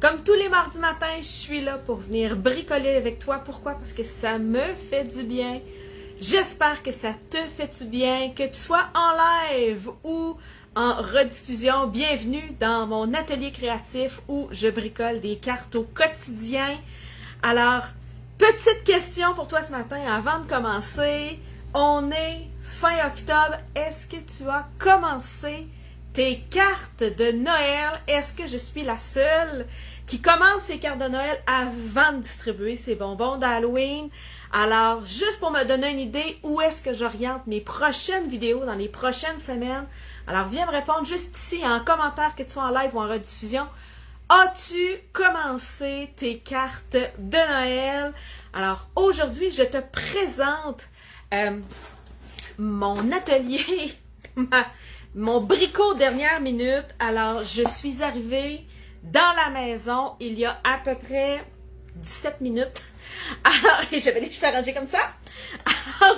Comme tous les mardis matins, je suis là pour venir bricoler avec toi. Pourquoi? Parce que ça me fait du bien. J'espère que ça te fait du bien, que tu sois en live ou en rediffusion. Bienvenue dans mon atelier créatif où je bricole des cartes au quotidien. Alors, petite question pour toi ce matin avant de commencer. On est fin octobre. Est-ce que tu as commencé tes cartes de Noël? Est-ce que je suis la seule qui commence ses cartes de Noël avant de distribuer ses bonbons d'Halloween? Alors, juste pour me donner une idée, où est-ce que j'oriente mes prochaines vidéos dans les prochaines semaines? Alors, viens me répondre juste ici en commentaire, que tu sois en live ou en rediffusion. As-tu commencé tes cartes de Noël? Alors, aujourd'hui, je te présente mon atelier, mon bricot dernière minute. Alors, je suis arrivée dans la maison il y a à peu près 17 minutes. Alors, j'avais les cheveux arrangés comme ça. Alors,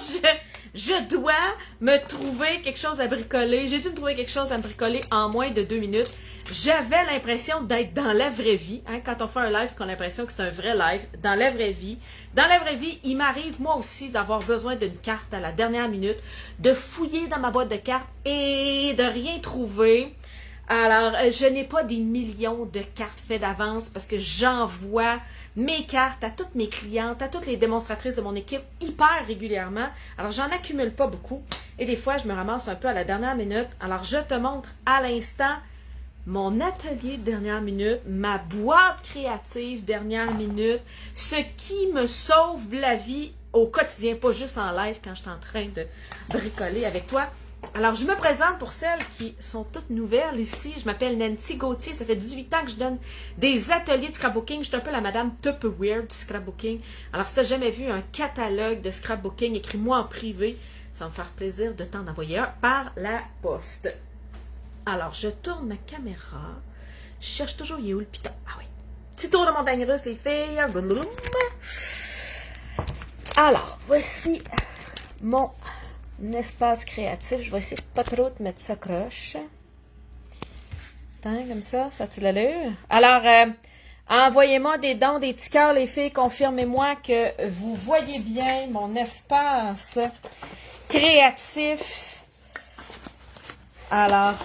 je dois me trouver quelque chose à bricoler. J'ai dû me trouver quelque chose à me bricoler en moins de 2 minutes. J'avais l'impression d'être dans la vraie vie. Hein, quand on fait un live, qu'on a l'impression que c'est un vrai live. Dans la vraie vie. Dans la vraie vie, il m'arrive moi aussi d'avoir besoin d'une carte à la dernière minute, de fouiller dans ma boîte de cartes et de rien trouver. Alors, je n'ai pas des millions de cartes faites d'avance parce que j'envoie mes cartes à toutes mes clientes, à toutes les démonstratrices de mon équipe hyper régulièrement. Alors, j'en accumule pas beaucoup et des fois, je me ramasse un peu à la dernière minute. Alors, je te montre à l'instant mon atelier dernière minute, ma boîte créative dernière minute, ce qui me sauve la vie au quotidien, pas juste en live quand je suis en train de bricoler avec toi. Alors, je me présente pour celles qui sont toutes nouvelles ici. Je m'appelle Nancy Gauthier. Ça fait 18 ans que je donne des ateliers de scrapbooking. Je suis un peu la madame Tupperware du scrapbooking. Alors, si tu n'as jamais vu un catalogue de scrapbooking, écris-moi en privé. Ça va me faire plaisir de t'en envoyer un par la poste. Alors, je tourne ma caméra. Je cherche toujours, il est où le piton? Ah oui. Petit tour de montagne russe, les filles. Alors, voici mon espace créatif. Je vais essayer de pas trop te mettre ça croche. Attends, comme ça tu l'allure? Alors, envoyez-moi des dons, des petits cœurs, les filles. Confirmez-moi que vous voyez bien mon espace créatif. Alors,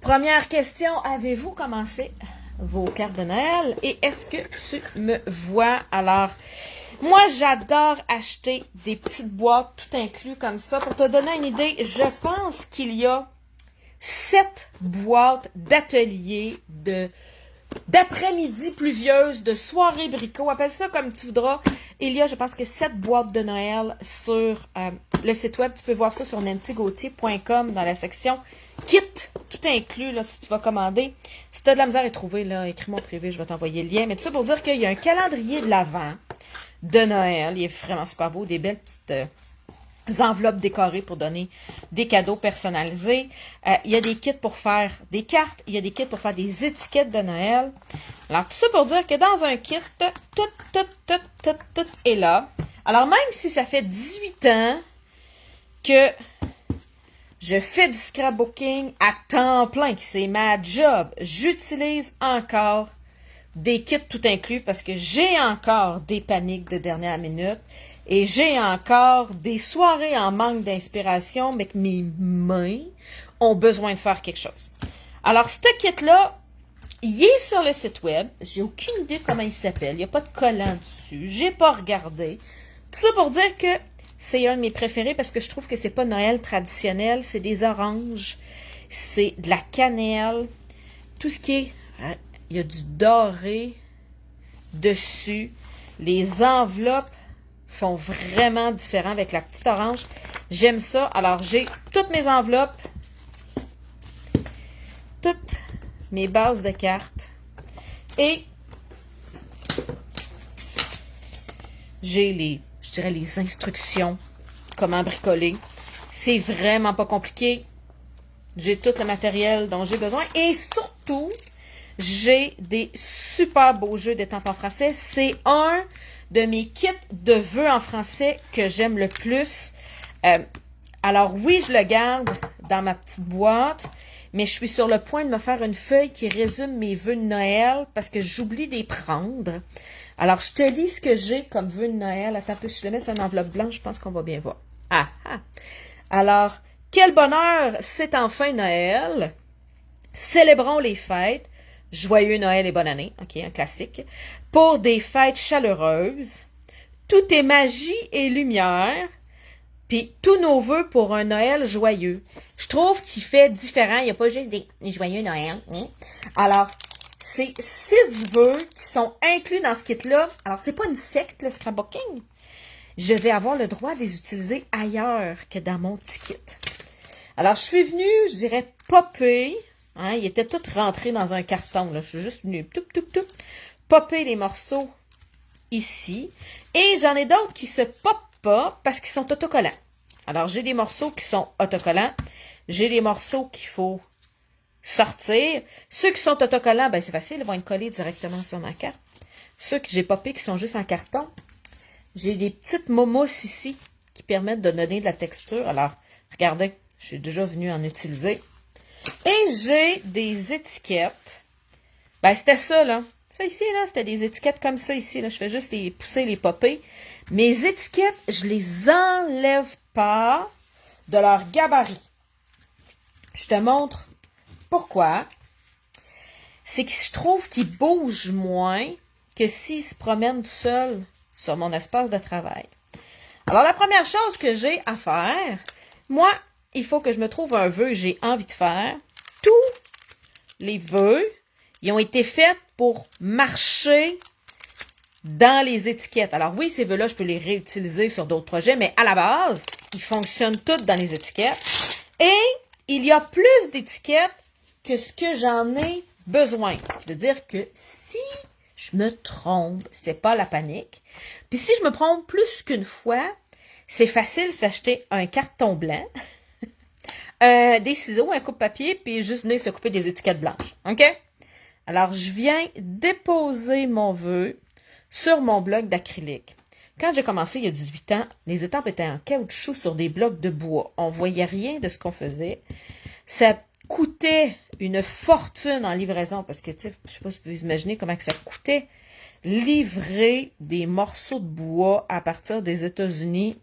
première question, avez-vous commencé vos cartes de Noël? Et est-ce que tu me vois? Alors, moi, j'adore acheter des petites boîtes tout inclus comme ça. Pour te donner une idée, je pense qu'il y a 7 boîtes d'atelier, d'après-midi pluvieuse, de soirée bricot, appelle ça comme tu voudras. Il y a, je pense que 7 boîtes de Noël sur le site web. Tu peux voir ça sur nancygauthier.com dans la section kit, tout inclus, là, si tu vas commander. Si tu as de la misère à trouver, là, écris-moi en privé, je vais t'envoyer le lien. Mais tout ça pour dire qu'il y a un calendrier de l'Avent de Noël. Il est vraiment super beau, des belles petites enveloppes décorées pour donner des cadeaux personnalisés. Il y a des kits pour faire des cartes. Il y a des kits pour faire des étiquettes de Noël. Alors, tout ça pour dire que dans un kit, tout est là. Alors, même si ça fait 18 ans que je fais du scrapbooking à temps plein, que c'est ma job, j'utilise encore des kits tout inclus parce que j'ai encore des paniques de dernière minute et j'ai encore des soirées en manque d'inspiration, mais que mes mains ont besoin de faire quelque chose. Alors, ce kit-là, il est sur le site web. J'ai aucune idée comment il s'appelle. Il n'y a pas de collant dessus. J'ai pas regardé. Tout ça pour dire que c'est un de mes préférés parce que je trouve que c'est pas Noël traditionnel. C'est des oranges, c'est de la cannelle, tout ce qui est... Hein, il y a du doré dessus. Les enveloppes font vraiment différent avec la petite orange. J'aime ça. Alors, j'ai toutes mes enveloppes, toutes mes bases de cartes et j'ai je dirais les instructions, comment bricoler. C'est vraiment pas compliqué. J'ai tout le matériel dont j'ai besoin et surtout, j'ai des super beaux jeux d'étampes en français. C'est un de mes kits de vœux en français que j'aime le plus. Alors oui, je le garde dans ma petite boîte, mais je suis sur le point de me faire une feuille qui résume mes vœux de Noël parce que j'oublie d'y prendre. Alors, je te lis ce que j'ai comme vœux de Noël. Attends un peu, si je le mets sur une enveloppe blanche, je pense qu'on va bien voir. Ah, ah. Alors, quel bonheur, c'est enfin Noël. Célébrons les fêtes. Joyeux Noël et bonne année. OK, un classique. Pour des fêtes chaleureuses. Tout est magie et lumière. Puis tous nos vœux pour un Noël joyeux. Je trouve qu'il fait différent. Il n'y a pas juste des joyeux Noël. Hein? Alors, c'est 6 vœux qui sont inclus dans ce kit-là. Alors, c'est pas une secte, le scrapbooking. Je vais avoir le droit de les utiliser ailleurs que dans mon petit kit. Alors, je suis venue, je dirais, popper. Hein, il était tout rentré dans un carton. Là. Je suis juste venue popper les morceaux ici. Et j'en ai d'autres qui se popent pas parce qu'ils sont autocollants. Alors, j'ai des morceaux qui sont autocollants. J'ai des morceaux qu'il faut sortir. Ceux qui sont autocollants, ben c'est facile, ils vont être collés directement sur ma carte. Ceux que j'ai popés qui sont juste en carton, j'ai des petites momousses ici qui permettent de donner de la texture. Alors, regardez, je suis déjà venue en utiliser. Et j'ai des étiquettes. Ben, c'était ça, là. Ça ici, là, c'était des étiquettes comme ça ici. Là. Je fais juste les pousser, les popper. Mes étiquettes, je les enlève pas de leur gabarit. Je te montre pourquoi. C'est que je trouve qu'ils bougent moins que s'ils se promènent tout seuls sur mon espace de travail. Alors, la première chose que j'ai à faire, moi, il faut que je me trouve un vœu que j'ai envie de faire. Tous les vœux, ils ont été faits pour marcher dans les étiquettes. Alors oui, ces vœux-là, je peux les réutiliser sur d'autres projets, mais à la base, ils fonctionnent tous dans les étiquettes. Et il y a plus d'étiquettes que ce que j'en ai besoin. Ce qui veut dire que si je me trompe, c'est pas la panique. Puis si je me trompe plus qu'une fois, c'est facile s'acheter un carton blanc, des ciseaux, un coupe-papier, puis juste venir se couper des étiquettes blanches. OK? Alors, je viens déposer mon vœu sur mon bloc d'acrylique. Quand j'ai commencé il y a 18 ans, les étampes étaient en caoutchouc sur des blocs de bois. On voyait rien de ce qu'on faisait. Ça coûtait une fortune en livraison parce que, tu sais, je sais pas si vous pouvez imaginer comment que ça coûtait livrer des morceaux de bois à partir des États-Unis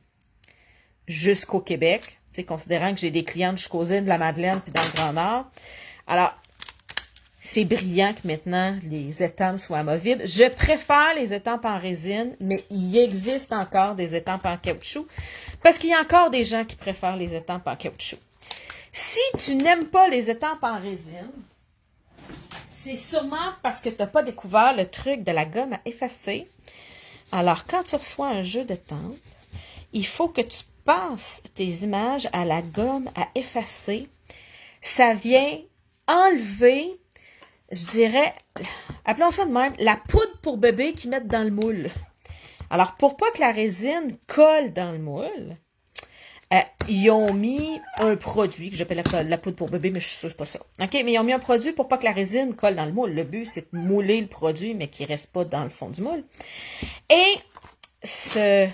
jusqu'au Québec. Tu sais, considérant que j'ai des clientes jusqu'aux îles de la Madeleine puis dans le Grand Nord. Alors, c'est brillant que maintenant, les étampes soient amovibles. Je préfère les étampes en résine, mais il existe encore des étampes en caoutchouc parce qu'il y a encore des gens qui préfèrent les étampes en caoutchouc. Si tu n'aimes pas les étampes en résine, c'est sûrement parce que tu n'as pas découvert le truc de la gomme à effacer. Alors, quand tu reçois un jeu d'étampes, il faut que tu passes tes images à la gomme à effacer. Ça vient enlever, je dirais, appelons ça de même, la poudre pour bébé qu'ils mettent dans le moule. Alors, pour pas que la résine colle dans le moule, ils ont mis un produit que j'appelle la poudre pour bébé, mais je suis sûre que c'est pas ça. OK, mais ils ont mis un produit pour pas que la résine colle dans le moule. Le but, c'est de mouler le produit, mais qu'il reste pas dans le fond du moule. Et ce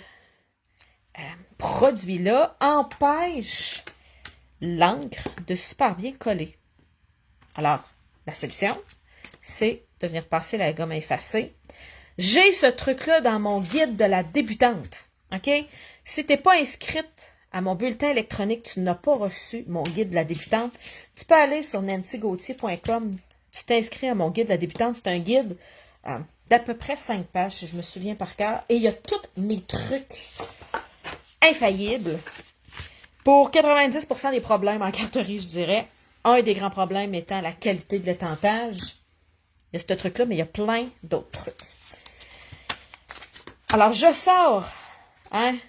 produit-là empêche l'encre de super bien coller. Alors, la solution, c'est de venir passer la gomme à effacer. J'ai ce truc-là dans mon guide de la débutante. OK? Si tu n'es pas inscrite à mon bulletin électronique, tu n'as pas reçu mon guide de la débutante, tu peux aller sur nancygauthier.com. Tu t'inscris à mon guide de la débutante. C'est un guide d'à peu près 5 pages, si je me souviens par cœur. Et il y a tous mes trucs infaillibles pour 90% des problèmes en carterie, je dirais. Un des grands problèmes étant la qualité de l'étampage. Il y a ce truc-là, mais il y a plein d'autres trucs. Alors, je sors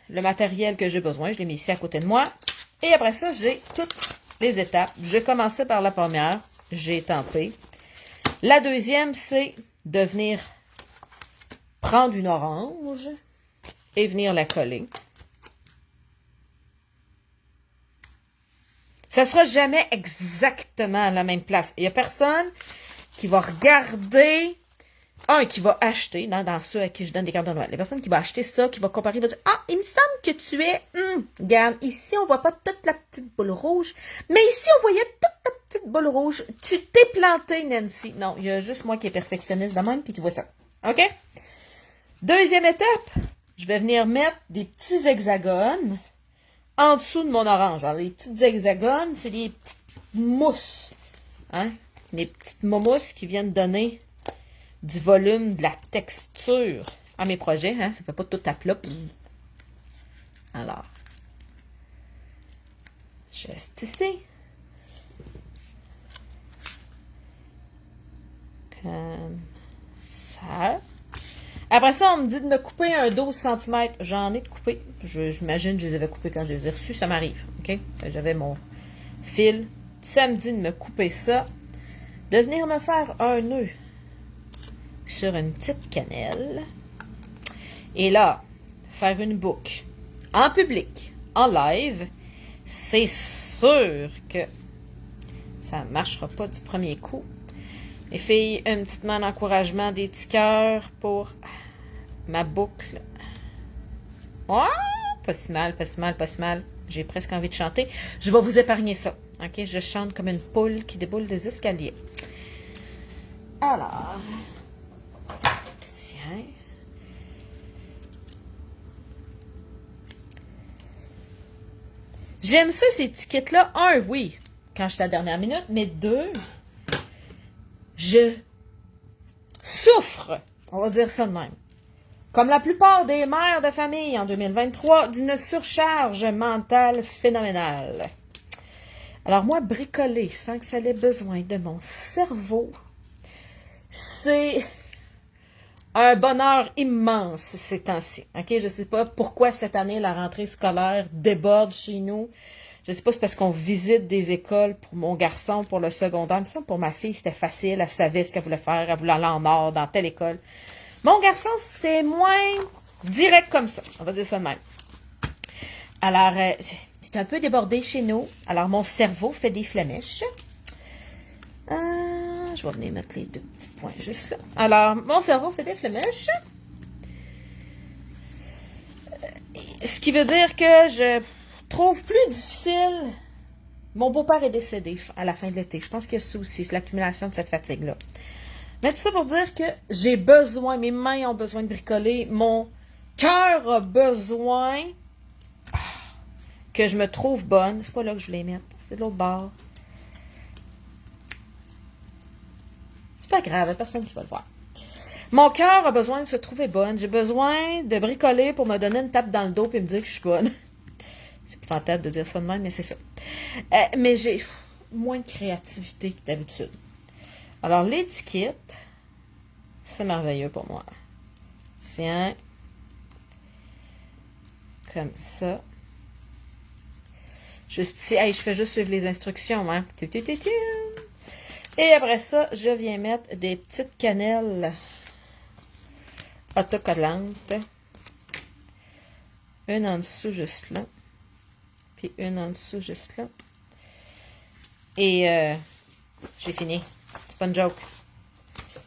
le matériel que j'ai besoin. Je l'ai mis ici à côté de moi. Et après ça, j'ai toutes les étapes. Je vais commencer par la première. J'ai étampé. La deuxième, c'est de venir prendre une orange et venir la coller. Ça ne sera jamais exactement à la même place. Il n'y a personne qui va regarder qui va acheter, dans ceux à qui je donne des cartes de Noël, les personnes qui vont acheter ça, qui va comparer, va dire, ah, il me semble que tu es, regarde, ici, on voit pas toute la petite boule rouge, mais ici, on voyait toute la petite boule rouge. Tu t'es planté, Nancy. Non, il y a juste moi qui est perfectionniste de même, puis qui voit ça. OK? Deuxième étape, je vais venir mettre des petits hexagones en dessous de mon orange. Alors, les petits hexagones, c'est des petites mousses. Hein? Les petites mousses qui viennent donner du volume, de la texture à mes projets. Hein? Ça fait pas tout à plat. Alors, juste ici. Comme ça. Après ça, on me dit de me couper un 12 cm. J'en ai de coupé. J'imagine que je les avais coupés quand je les ai reçus. Ça m'arrive. OK? J'avais mon fil. Ça me dit de me couper ça. De venir me faire un nœud sur une petite cannelle. Et là, faire une boucle en public, en live. C'est sûr que ça ne marchera pas du premier coup. Les filles, un petit main d'encouragement, des petits cœurs pour ma boucle. Oh, pas si mal, pas si mal, pas si mal. J'ai presque envie de chanter. Je vais vous épargner ça. OK? Je chante comme une poule qui déboule des escaliers. Alors, tiens. J'aime ça, ces étiquettes-là. Un, oui, quand je suis à la dernière minute, mais deux, je souffre, on va dire ça de même, comme la plupart des mères de famille en 2023, d'une surcharge mentale phénoménale. Alors moi, bricoler sans que ça ait besoin de mon cerveau, c'est un bonheur immense ces temps-ci. OK? Je ne sais pas pourquoi cette année, la rentrée scolaire déborde chez nous. Je ne sais pas si c'est parce qu'on visite des écoles pour mon garçon, pour le secondaire. Mais ça, pour ma fille, c'était facile. Elle savait ce qu'elle voulait faire. Elle voulait aller en nord, dans telle école. Mon garçon, c'est moins direct comme ça. On va dire ça de même. Alors, c'est un peu débordé chez nous. Alors, mon cerveau fait des flamèches. Je vais venir mettre les deux petits points juste là. Alors, mon cerveau fait des flamèches. Ce qui veut dire que je trouve plus difficile. Mon beau-père est décédé à la fin de l'été. Je pense que ça aussi, c'est l'accumulation de cette fatigue-là. Mais tout ça pour dire que j'ai besoin, mes mains ont besoin de bricoler, mon cœur a besoin que je me trouve bonne. C'est pas là que je voulais mettre, c'est de l'autre bord. C'est pas grave, il n'y a personne qui va le voir. Mon cœur a besoin de se trouver bonne. J'ai besoin de bricoler pour me donner une tape dans le dos et me dire que je suis bonne. C'est épouvantable de dire ça de même, mais c'est ça. Mais j'ai moins de créativité que d'habitude. Alors, l'étiquette, c'est merveilleux pour moi. Tiens. Comme ça. Juste ici. Hey, je fais juste suivre les instructions, hein. Et après ça, je viens mettre des petites cannelles autocollantes. Une en dessous, juste là. Puis une en dessous, juste là. Et j'ai fini. C'est pas une joke.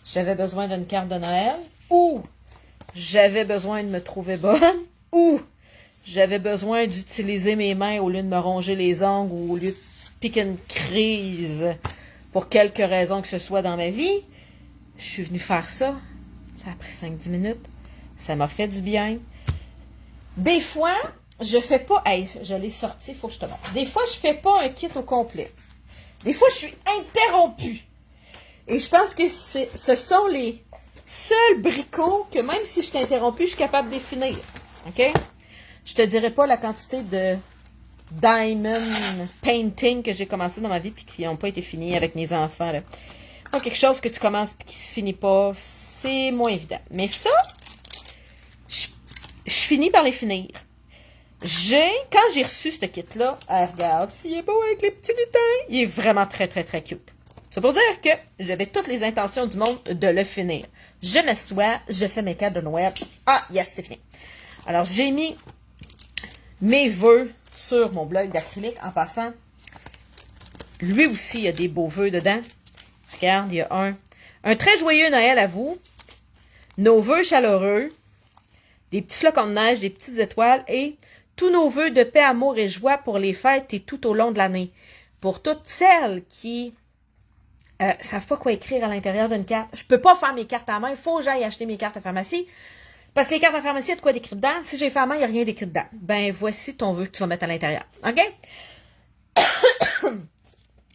J'avais besoin d'une carte de Noël. Ou j'avais besoin de me trouver bonne. Ou j'avais besoin d'utiliser mes mains au lieu de me ronger les ongles ou au lieu de piquer une crise pour quelque raison que ce soit dans ma vie. Je suis venue faire ça. Ça a pris 5-10 minutes. Ça m'a fait du bien. Des fois, je fais pas... Hey, je l'ai sorti, il faut que je te montre. Des fois, je fais pas un kit au complet. Des fois, je suis interrompue. Et je pense que ce sont les seuls bricots que même si je suis interrompue, je suis capable de les finir. OK? Je te dirai pas la quantité de diamond painting que j'ai commencé dans ma vie puis qui n'ont pas été finis avec mes enfants. Là. Donc, quelque chose que tu commences et qui se finit pas, c'est moins évident. Mais ça, je finis par les finir. Quand j'ai reçu ce kit-là, regarde, s'il est beau avec les petits lutins, il est vraiment très, très, très cute. C'est pour dire que j'avais toutes les intentions du monde de le finir. Je m'assois, je fais mes cartes de Noël. Ah, yes, c'est fini. Alors, j'ai mis mes vœux sur mon bloc d'acrylique en passant. Lui aussi, il y a des beaux vœux dedans. Regarde, il y a un très joyeux Noël à vous. nos vœux chaleureux, des petits flocons de neige, des petites étoiles et tous nos vœux de paix, amour et joie pour les fêtes et tout au long de l'année. Pour toutes celles qui savent pas quoi écrire à l'intérieur d'une carte. Je peux pas faire mes cartes à main. Il faut que j'aille acheter mes cartes à pharmacie. Parce que les cartes à pharmacie, il y a de quoi d'écrit dedans. Si j'ai fait à main, il n'y a rien d'écrit dedans. Ben, voici ton vœu que tu vas mettre à l'intérieur. OK?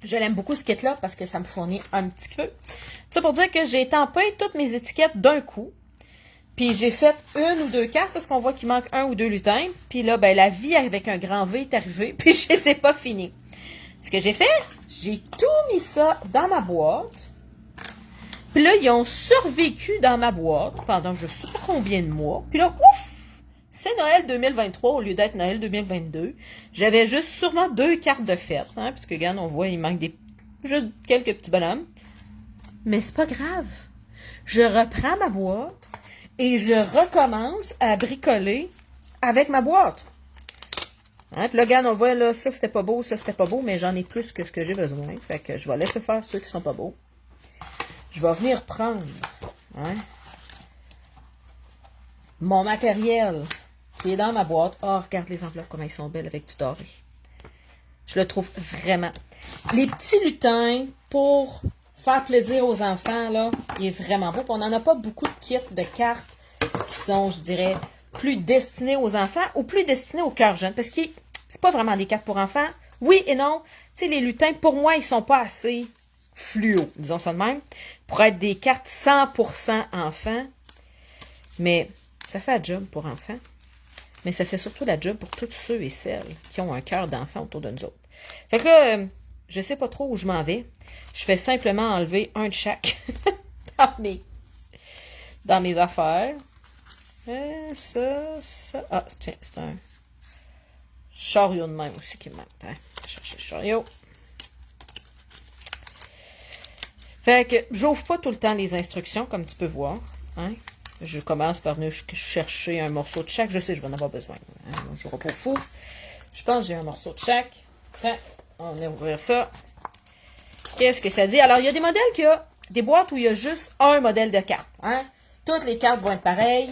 Je l'aime beaucoup, ce kit-là, parce que ça me fournit un petit peu. Ça pour dire que j'ai tampé toutes mes étiquettes d'un coup. Puis j'ai fait une ou deux cartes, parce qu'on voit qu'il manque un ou deux lutins. Puis là, ben, la vie avec un grand V est arrivée. Puis je les ai pas finis. Ce que j'ai fait, j'ai tout mis ça dans ma boîte. Puis là, ils ont survécu dans ma boîte pendant je sais pas combien de mois. Puis là, ouf! C'est Noël 2023 au lieu d'être Noël 2022. J'avais juste sûrement 2 cartes de fête. Hein, puisque, regarde, on voit, il manque juste quelques petits bonhommes. Mais c'est pas grave. Je reprends ma boîte et je recommence à bricoler avec ma boîte. Hein, puis là, regarde, on voit, là, ça c'était pas beau, mais j'en ai plus que ce que j'ai besoin. Fait que je vais laisser faire ceux qui sont pas beaux. Je vais venir prendre mon matériel qui est dans ma boîte. Oh, regarde les enveloppes, comment ils sont belles avec du doré. Je le trouve vraiment. Les petits lutins pour faire plaisir aux enfants, là, il est vraiment beau. Puis on n'en a pas beaucoup de kits de cartes qui sont, je dirais, plus destinés aux enfants ou plus destinés aux cœurs jeunes. Parce que c'est pas vraiment des cartes pour enfants. Oui et non. Tu sais, les lutins, pour moi, ils sont pas assez fluo, disons ça de même, pour être des cartes 100% enfants. Mais ça fait la job pour enfants. Mais ça fait surtout la job pour tous ceux et celles qui ont un cœur d'enfant autour de nous autres. Fait que là, je sais pas trop où je m'en vais. Je fais simplement enlever un de chaque dans mes affaires. Ça. Ah, tiens, c'est un chariot de même aussi qui me manque. Hein? Chercher le chariot. Fait que j'ouvre pas tout le temps les instructions, comme tu peux voir. Hein? Je commence par venir chercher un morceau de chaque. Je sais, je vais en avoir besoin. Hein? Je ne serai pas fou. Je pense que j'ai un morceau de chaque. Tiens, on va ouvrir ça. Qu'est-ce que ça dit? Alors, il y a des modèles qui ont des boîtes où il y a juste un modèle de carte. Hein? Toutes les cartes vont être pareilles.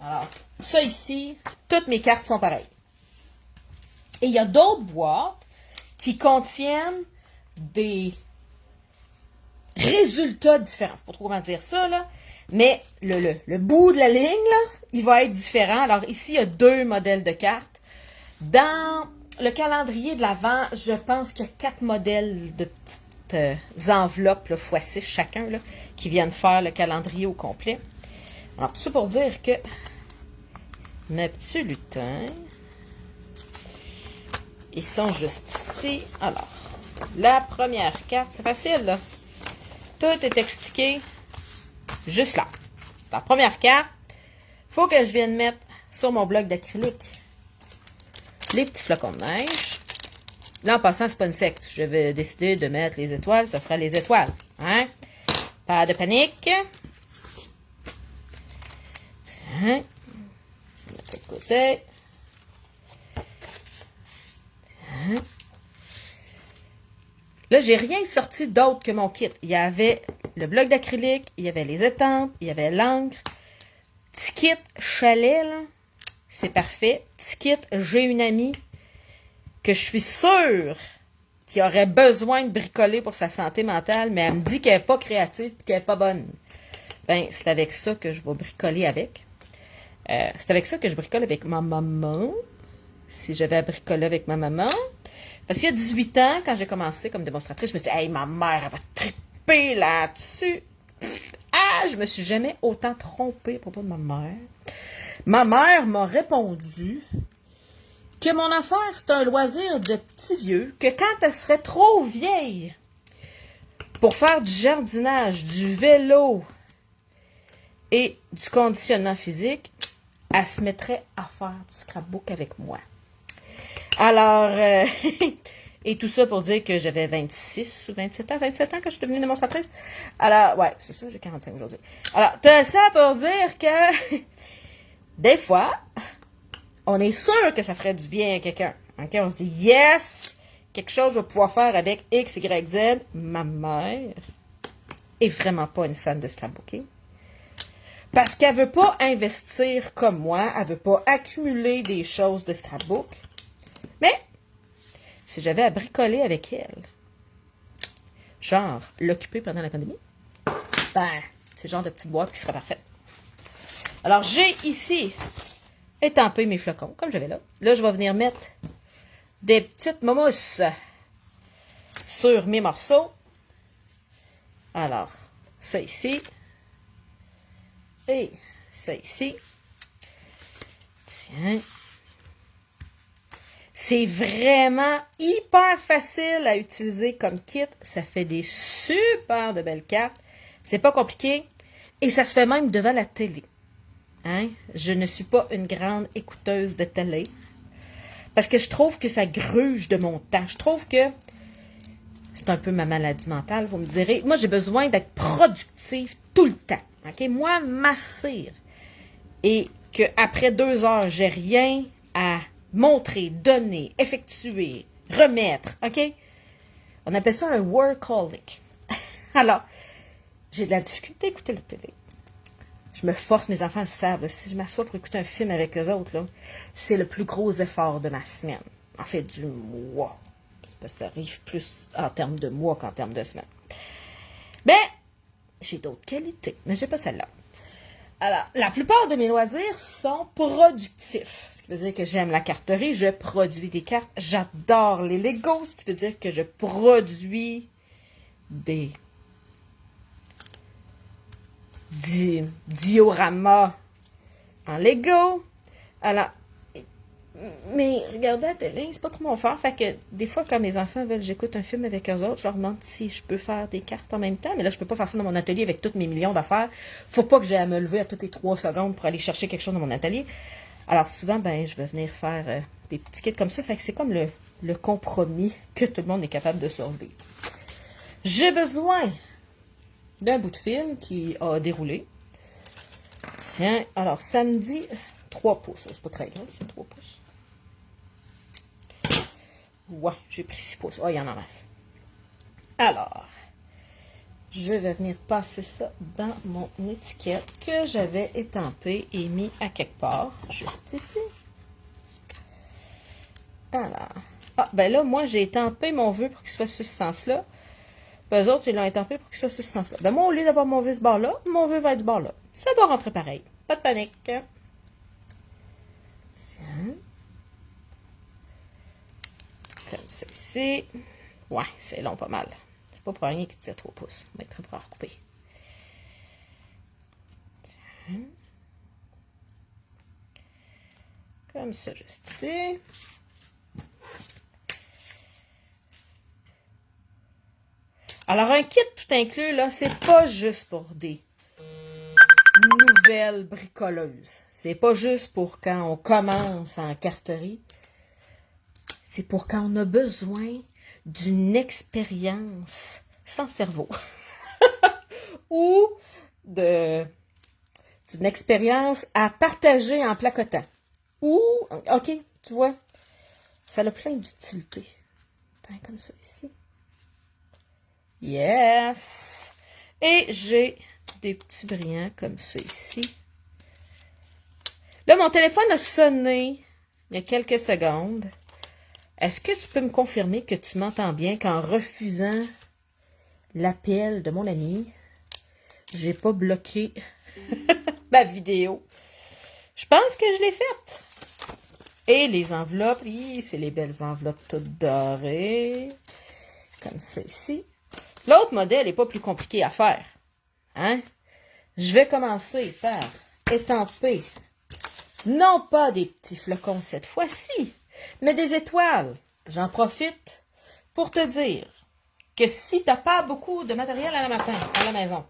Alors, ça ici, toutes mes cartes sont pareilles. Et il y a d'autres boîtes qui contiennent des résultats différents. Je ne sais pas trop comment dire ça, là. Mais le bout de la ligne, là, il va être différent. Alors, ici, il y a 2 modèles de cartes. Dans le calendrier de l'Avent, je pense qu'il y a 4 modèles de petites enveloppes, là, x6 chacun, là, qui viennent faire le calendrier au complet. Alors, tout ça pour dire que mes petits lutins, ils sont juste ici. Alors, la première carte, c'est facile, là. Tout est expliqué juste là. La première carte, il faut que je vienne mettre sur mon bloc d'acrylique les petits flocons de neige. Là, en passant, c'est pas une secte. Je vais décider de mettre les étoiles. Ça sera les étoiles. Hein? Pas de panique. Hein? Je vais mettre ça de côté. Hein? Là, j'ai rien sorti d'autre que mon kit. Il y avait le bloc d'acrylique, il y avait les étampes, il y avait l'encre. Petit kit chalet, là. C'est parfait. Petit kit, j'ai une amie que je suis sûre qui aurait besoin de bricoler pour sa santé mentale, mais elle me dit qu'elle n'est pas créative et qu'elle n'est pas bonne. Ben, c'est avec ça que je vais bricoler avec. C'est avec ça que je bricole avec ma maman. Si j'avais à bricoler avec ma maman. Parce qu'il y a 18 ans, quand j'ai commencé comme démonstratrice, je me suis dit, hey, ma mère, elle va triper là-dessus. Ah, je me suis jamais autant trompée à propos de ma mère. Ma mère m'a répondu que mon affaire, c'est un loisir de petit vieux, que quand elle serait trop vieille pour faire du jardinage, du vélo et du conditionnement physique, elle se mettrait à faire du scrapbook avec moi. Alors, et tout ça pour dire que j'avais 26 ou 27 ans, 27 ans quand je suis devenue démonstratrice. Alors, ouais, c'est ça, j'ai 45 aujourd'hui. Alors, tout ça pour dire que, des fois, on est sûr que ça ferait du bien à quelqu'un. Okay? On se dit, yes, quelque chose je vais pouvoir faire avec X, Y, Z. Ma mère est vraiment pas une fan de scrapbooking. Parce qu'elle veut pas investir comme moi, elle veut pas accumuler des choses de scrapbook. Mais, si j'avais à bricoler avec elle, genre l'occuper pendant la pandémie, ben, c'est le genre de petite boîte qui serait parfaite. Alors, j'ai ici étampé mes flocons, comme j'avais là. Là, je vais venir mettre des petites momousses sur mes morceaux. Alors, ça ici. Et ça ici. Tiens. C'est vraiment hyper facile à utiliser comme kit. Ça fait des super de belles cartes. C'est pas compliqué. Et ça se fait même devant la télé. Hein? Je ne suis pas une grande écouteuse de télé. Parce que je trouve que ça gruge de mon temps. Je trouve que c'est un peu ma maladie mentale, vous me direz. Moi, j'ai besoin d'être productive tout le temps. OK? Moi, m'assire. Et qu'après 2 heures, j'ai rien à montrer, donner, effectuer, remettre. OK? On appelle ça un workaholic. Alors, j'ai de la difficulté à écouter la télé. Je me force, mes enfants le savent. Là, si je m'assois pour écouter un film avec eux autres, là, c'est le plus gros effort de ma semaine. En fait, du mois. Parce que ça arrive plus en termes de mois qu'en termes de semaine. Ben, j'ai d'autres qualités, mais j'ai pas celle-là. Alors, la plupart de mes loisirs sont productifs. Ce qui veut dire que j'aime la carterie, je produis des cartes. J'adore les Legos, ce qui veut dire que je produis des dioramas en Lego. Alors, mais regarder la télé, c'est pas trop mon fort. Fait que des fois, quand mes enfants veulent que j'écoute un film avec eux autres, je leur demande si je peux faire des cartes en même temps. Mais là, je peux pas faire ça dans mon atelier avec tous mes millions d'affaires. Faut pas que j'aie à me lever à toutes les 3 secondes pour aller chercher quelque chose dans mon atelier. Alors souvent, ben, je vais venir faire des petits kits comme ça. Fait que c'est comme le compromis que tout le monde est capable de survivre. J'ai besoin d'un bout de fil qui a déroulé. Tiens, alors samedi, 3 pouces. C'est pas très grand, c'est 3 pouces. Ouais, j'ai pris 6 pouces. Oh, il y en a en masse. Alors, je vais venir passer ça dans mon étiquette que j'avais étampée et mis à quelque part, juste ici. Alors, ah, ben là, moi, j'ai étampé mon vœu pour qu'il soit sur ce sens-là. Ben, eux autres, ils l'ont étampé pour qu'il soit sur ce sens-là. Ben, moi, au lieu d'avoir mon vœu ce bord-là, mon vœu va être ce bord-là. Ça va rentrer pareil. Pas de panique. Tiens. Comme ça ici. Ouais, c'est long pas mal. C'est pas pour rien qu'il tire 3 pouces. On va être prêt pour en recouper. Tiens. Comme ça, juste ici. Alors, un kit tout inclus, là, c'est pas juste pour des nouvelles bricoleuses. C'est pas juste pour quand on commence en carterie. C'est pour quand on a besoin d'une expérience sans cerveau. Ou d'une expérience à partager en placotant. Ou, OK, tu vois, ça a plein d'utilité. Comme ça ici. Yes! Et j'ai des petits brillants comme ça ici. Là, mon téléphone a sonné il y a quelques secondes. Est-ce que tu peux me confirmer que tu m'entends bien qu'en refusant l'appel de mon ami, j'ai pas bloqué ma vidéo? Je pense que je l'ai faite. Et les enveloppes, c'est les belles enveloppes toutes dorées. Comme ça ici. L'autre modèle n'est pas plus compliqué à faire. Hein? Je vais commencer par étamper, non pas des petits flocons cette fois-ci, mais des étoiles. J'en profite pour te dire que si tu n'as pas beaucoup de matériel à la maison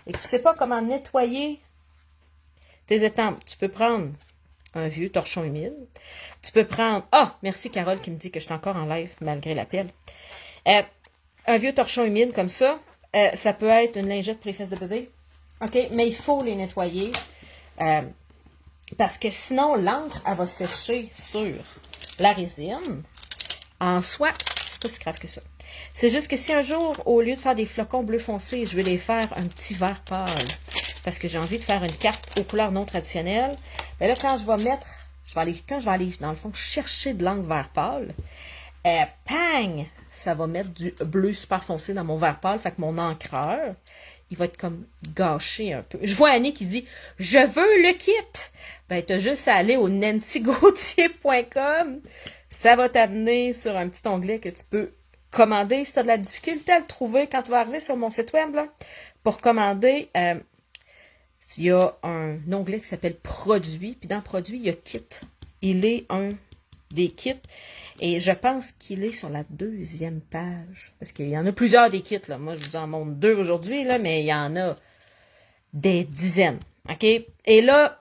et que tu ne sais pas comment nettoyer tes étampes, tu peux prendre un vieux torchon humide. Tu peux prendre... Ah, merci Carole qui me dit que je suis encore en live malgré l'appel. Un vieux torchon humide comme ça, ça peut être une lingette pour les fesses de bébé. OK? Mais il faut les nettoyer. Parce que sinon, l'encre, elle va sécher sur la résine. En soi, c'est pas si grave que ça. C'est juste que si un jour, au lieu de faire des flocons bleu foncé, je vais les faire un petit vert pâle, parce que j'ai envie de faire une carte aux couleurs non traditionnelles. Mais là, quand je vais mettre, quand je vais aller, dans le fond, chercher de l'encre vert pâle, pang! Ça va mettre du bleu super foncé dans mon vert pâle. Fait que mon encreur, il va être comme gâché un peu. Je vois Annie qui dit « Je veux le kit! » Ben, t'as juste à aller au nancygauthier.com. Ça va t'amener sur un petit onglet que tu peux commander. Si tu as de la difficulté à le trouver quand tu vas arriver sur mon site web, là, pour commander, il y a un onglet qui s'appelle Produits. Puis dans Produits, il y a Kit. Il est un des kits. Et je pense qu'il est sur la 2e page. Parce qu'il y en a plusieurs des kits, là. Moi, je vous en montre 2 aujourd'hui, là, mais il y en a des dizaines. OK? Et là,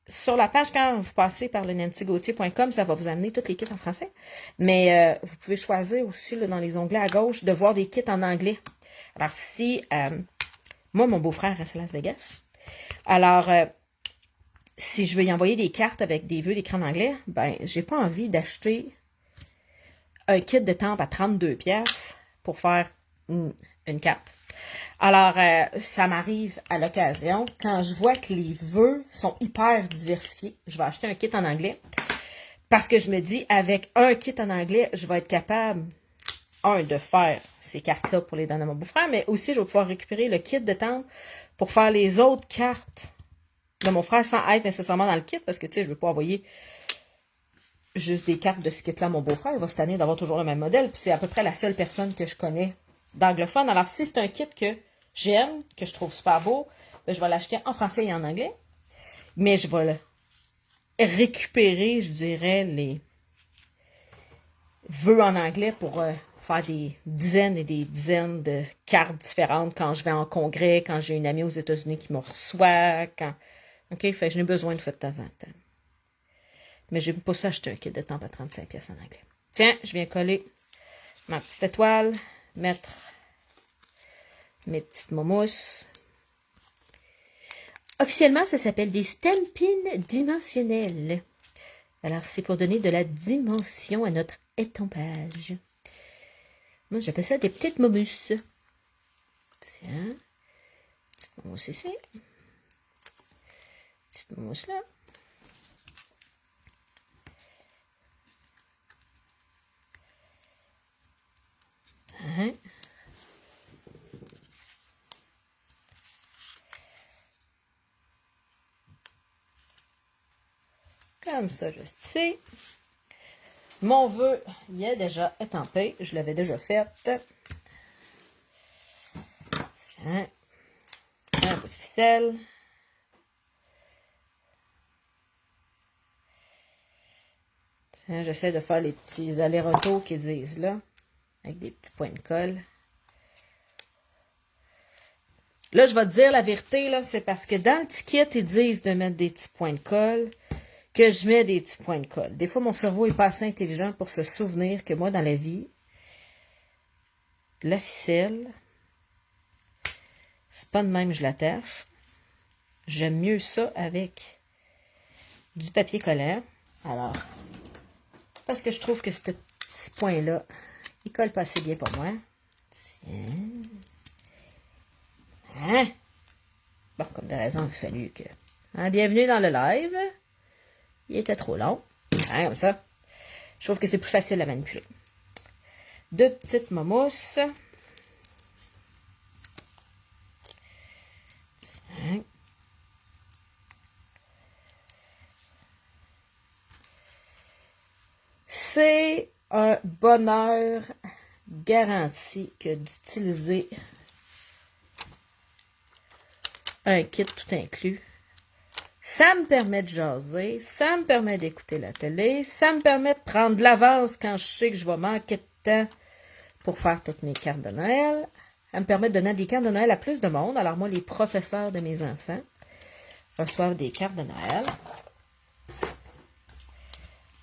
sur la page, quand vous passez par le nancygauthier.com, ça va vous amener tous les kits en français. Mais vous pouvez choisir aussi, là, dans les onglets à gauche, de voir des kits en anglais. Alors, si... moi, mon beau-frère reste à Las Vegas. Alors... si je veux y envoyer des cartes avec des vœux d'écran en anglais, ben, j'ai pas envie d'acheter un kit de temple à 32$ pour faire une carte. Alors, ça m'arrive à l'occasion, quand je vois que les vœux sont hyper diversifiés, je vais acheter un kit en anglais, parce que je me dis, avec un kit en anglais, je vais être capable, de faire ces cartes-là pour les donner à mon beau-frère, mais aussi, je vais pouvoir récupérer le kit de temple pour faire les autres cartes de mon frère sans être nécessairement dans le kit, parce que, tu sais, je ne veux pas envoyer juste des cartes de ce kit-là à mon beau-frère. Il va se tanner d'avoir toujours le même modèle, puis c'est à peu près la seule personne que je connais d'anglophone. Alors, si c'est un kit que j'aime, que je trouve super beau, ben, je vais l'acheter en français et en anglais, mais je vais récupérer, je dirais, les vœux en anglais pour faire des dizaines et des dizaines de cartes différentes quand je vais en congrès, quand j'ai une amie aux États-Unis qui me reçoit, quand... OK, fait que je n'ai besoin de fois de temps en temps. Mais j'ai pas ça acheter un kit de temple à 35$ en anglais. Tiens, je viens coller ma petite étoile, mettre mes petites momousses. Officiellement, ça s'appelle des stampines dimensionnelles. Alors, c'est pour donner de la dimension à notre étampage. Moi, j'appelle ça des petites momousses. Tiens, petite momousse ici. Petite mousse là. Hein? Comme ça, juste ici. Mon vœu, il est déjà étampé. Je l'avais déjà fait. Tiens. Un bout de ficelle. J'essaie de faire les petits allers-retours qu'ils disent là, avec des petits points de colle. Là, je vais te dire la vérité, là, c'est parce que dans le ticket, ils disent de mettre des petits points de colle, que je mets des petits points de colle. Des fois, mon cerveau est pas assez intelligent pour se souvenir que moi, dans la vie, la ficelle, c'est pas de même je l'attache. J'aime mieux ça avec du papier collant. Alors... parce que je trouve que ce petit point-là, il colle pas assez bien pour moi. Tiens. Hein? Bon, comme de raison, il a fallu que... Hein, bienvenue dans le live. Il était trop long. Hein, comme ça. Je trouve que c'est plus facile à manipuler. 2 petites momousses. Tiens. C'est un bonheur garanti que d'utiliser un kit tout inclus. Ça me permet de jaser, ça me permet d'écouter la télé, ça me permet de prendre de l'avance quand je sais que je vais manquer de temps pour faire toutes mes cartes de Noël. Ça me permet de donner des cartes de Noël à plus de monde. Alors moi, les professeurs de mes enfants reçoivent des cartes de Noël.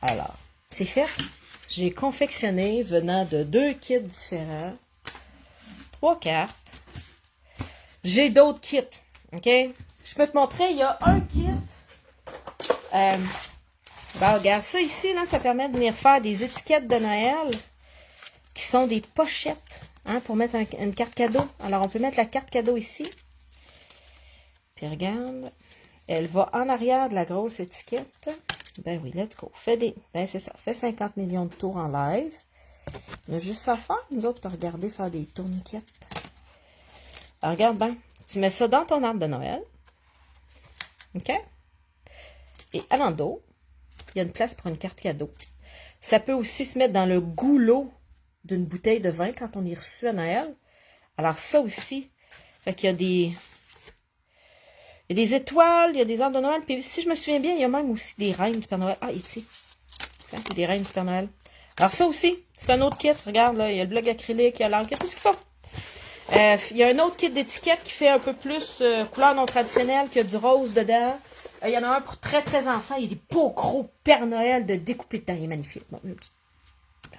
Alors, c'est fait. J'ai confectionné, venant de 2 kits différents, 3 cartes. J'ai d'autres kits, OK? Je peux te montrer, il y a un kit. Ben, regarde ça ici, là, ça permet de venir faire des étiquettes de Noël qui sont des pochettes, hein, pour mettre une carte cadeau. Alors, on peut mettre la carte cadeau ici. Puis regarde, elle va en arrière de la grosse étiquette. Ben oui, let's go. Ben c'est ça, fais 50 millions de tours en live. On a juste ça à faire, nous autres, regarder faire des tourniquettes. Alors, regarde bien, tu mets ça dans ton arbre de Noël. OK? Et à l'endos, il y a une place pour une carte cadeau. Ça peut aussi se mettre dans le goulot d'une bouteille de vin quand on est reçu à Noël. Alors ça aussi, fait qu'il y a des étoiles, il y a des arbres de Noël. Puis si je me souviens bien, il y a même aussi des reines du Père Noël. Ah, ici. Des reines du Père Noël. Alors ça aussi, c'est un autre kit. Regarde, là, il y a le bloc acrylique, il y a l'encre, il y a tout ce qu'il faut. Il y a un autre kit d'étiquette qui fait un peu plus couleur non traditionnelle, qui a du rose dedans. Il y en a un pour très, très enfants. Il y a des beaux gros Père Noël de découper dedans. Il est magnifique. Bon,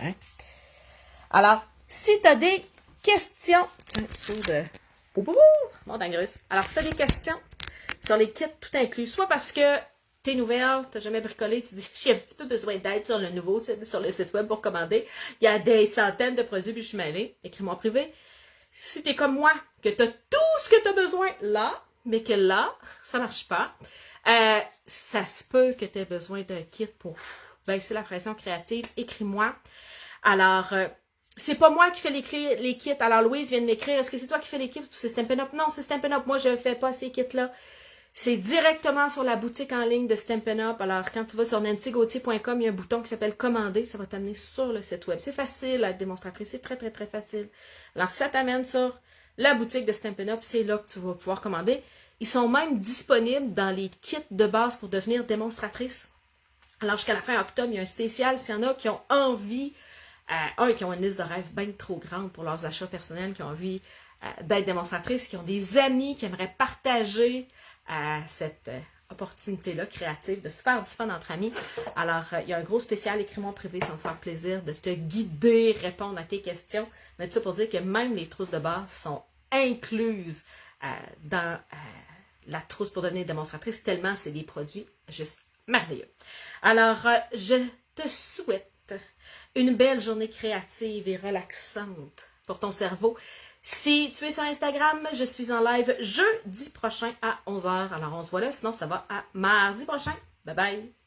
hein? Alors, si tu as des questions... Tiens, montagne russe. Alors, si tu as des questions sur les kits tout inclus, soit parce que t'es nouvelle, t'as jamais bricolé, tu dis j'ai un petit peu besoin d'aide sur le site web pour commander. Il y a des centaines de produits, puis je suis mêlée. Écris-moi en privé. Si t'es comme moi, que t'as tout ce que t'as besoin là, mais que là, ça marche pas, ça se peut que t'aies besoin d'un kit pour baisser la pression créative. Écris-moi. Alors, c'est pas moi qui fais les kits. Alors, Louise vient de m'écrire. Est-ce que c'est toi qui fais les kits ou c'est Stampin' Up? Non, c'est Stampin' Up. Moi, je ne fais pas ces kits-là. C'est directement sur la boutique en ligne de Stampin' Up. Alors, quand tu vas sur nancygauthier.com, il y a un bouton qui s'appelle Commander. Ça va t'amener sur le site web. C'est facile à être démonstratrice. C'est très, très, très facile. Alors, ça t'amène sur la boutique de Stampin' Up. C'est là que tu vas pouvoir commander. Ils sont même disponibles dans les kits de base pour devenir démonstratrice. Alors, jusqu'à la fin octobre, il y a un spécial. S'il y en a qui ont envie... qui ont une liste de rêves bien trop grande pour leurs achats personnels, qui ont envie d'être démonstratrices, qui ont des amis qui aimeraient partager cette opportunité-là créative de se faire du fun entre amis. Alors, il y a un gros spécial, écris-moi en privé, ça va me faire plaisir de te guider, répondre à tes questions. Mais tout ça pour dire que même les trousses de base sont incluses dans la trousse pour devenir démonstratrice, tellement c'est des produits juste merveilleux. Alors, je te souhaite une belle journée créative et relaxante pour ton cerveau. Si tu es sur Instagram, je suis en live jeudi prochain à 11h. Alors, on se voit là. Sinon, ça va à mardi prochain. Bye bye!